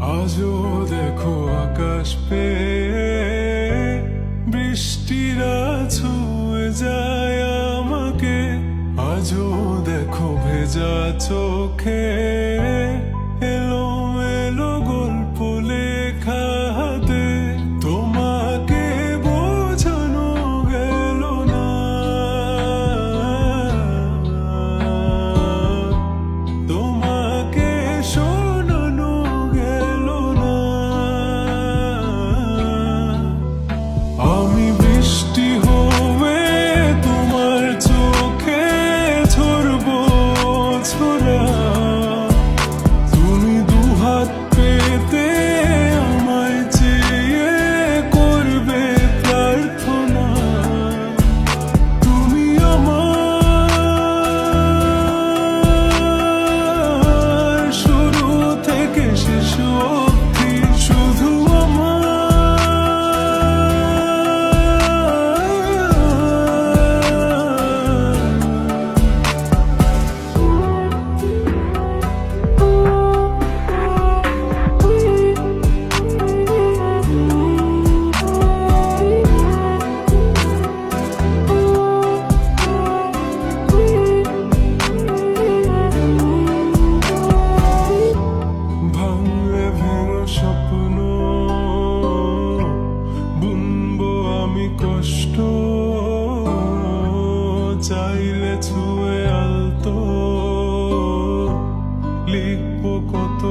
আজও দেখো আকাশ পেয়ে বৃষ্টিরা ছুঁয়ে যায় আমাকে। আজও দেখো ভেজা চোখে এলো এলো গল্প লেখা হাতে। তোমাকে বোঝানো গেল না, তোমাকে শোনানো গেল না। আমি বৃষ্টি হয়ে তোমার চোখে ঝরবো ছোড়া, তুমি দুহাত পেতে আমায় চেয়ে করবে প্রার্থনা। তুমি আমার শুরু থেকে শেষ অবধি, শুধু ভাঙলে ভেঙো স্বপ্ন বুনবো আমি কষ্ট, চাইলে ছুঁয়ে আলতো লিখবো কত